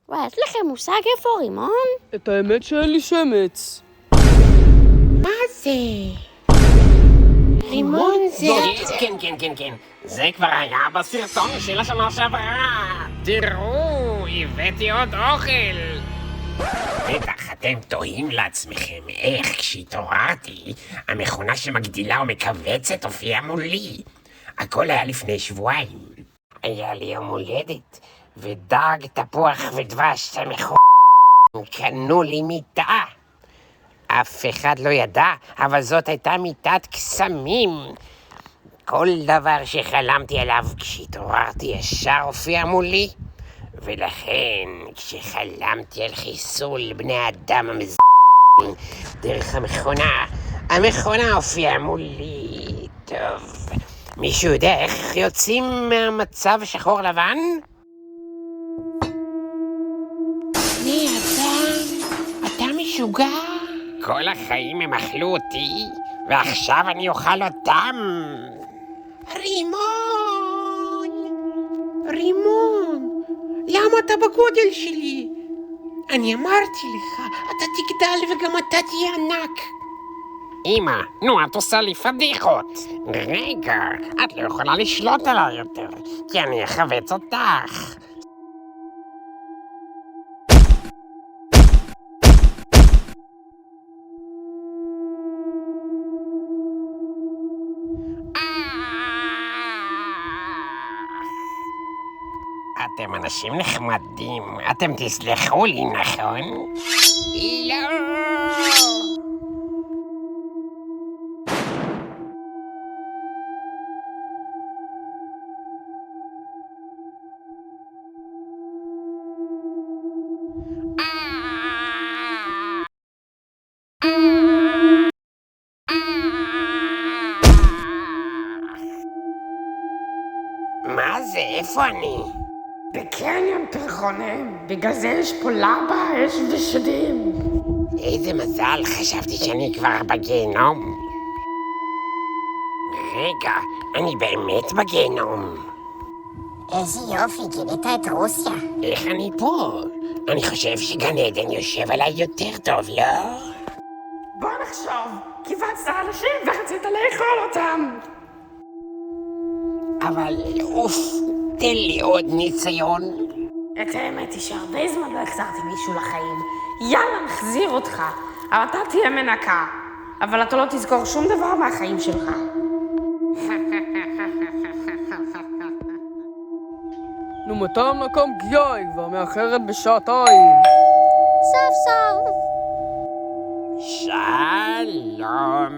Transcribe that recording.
וואי, יש לכם מושג איפה רימון? את האמת שאין לי שמץ. מה זה? רימון זה... כן. זה כבר היה בסרטון של השנה שעברה. תראו, הבאתי עוד אוכל. בטח אתם תוהים לעצמכם איך כשהתעוררתי, המכונה שמגדילה ומכווצת הופיעה מולי. הכל היה לפני שבועיים. היה לי יום הולדת, ודג, תפוח ודבש קנו לי מיטה. אף אחד לא ידע, אבל זאת הייתה מיטת קסמים. כל דבר שחלמתי עליו כשהתעוררתי ישר הופיע מולי. ולכן, כשחלמתי על חיסול בני אדם דרך המכונה הופיעה מולי. טוב, מישהו יודע איך יוצאים מהמצב שחור לבן? אתה משוגע? כל החיים הם אכלו אותי, ועכשיו אני אוכל אותם. רימון, למה אתה בגודל שלי? אני אמרתי לך, אתה תגדל וגם אתה תהיה ענק. אמא, נו, את עושה לי פדיחות. רגע, את לא יכולה לשלוט עליי יותר, כי אני אחווץ אותך. אתם אנשים נחמדים, אתם תסלחו לי, נכון? לא! מה זה? איפה אני? בקניון פרחונים, בגלל זה יש פה לבה, אש ושדים. איזה מזל, חשבתי שאני כבר בגיהנום. רגע, אני באמת בגיהנום. איזה יופי, גילית את רוסיה. איך אני פה? אני חושב שגן עדן יושב עליי יותר טוב, לא? בוא נחשוב, קיבצת אנשים ורצית לאכול אותם. אבל אוף, תן לי עוד ניסיון. את האמת היא שהרבה זמן לא החזרתי מישהו לחיים. יאללה, נחזיר אותך. אבל אתה תהיה מנקה. אבל אתה לא תזכור שום דבר מהחיים שלך. נו, מתי המנקה מגיעה? היא כבר מאחרת בשעתיים. סוף סוף. שלום.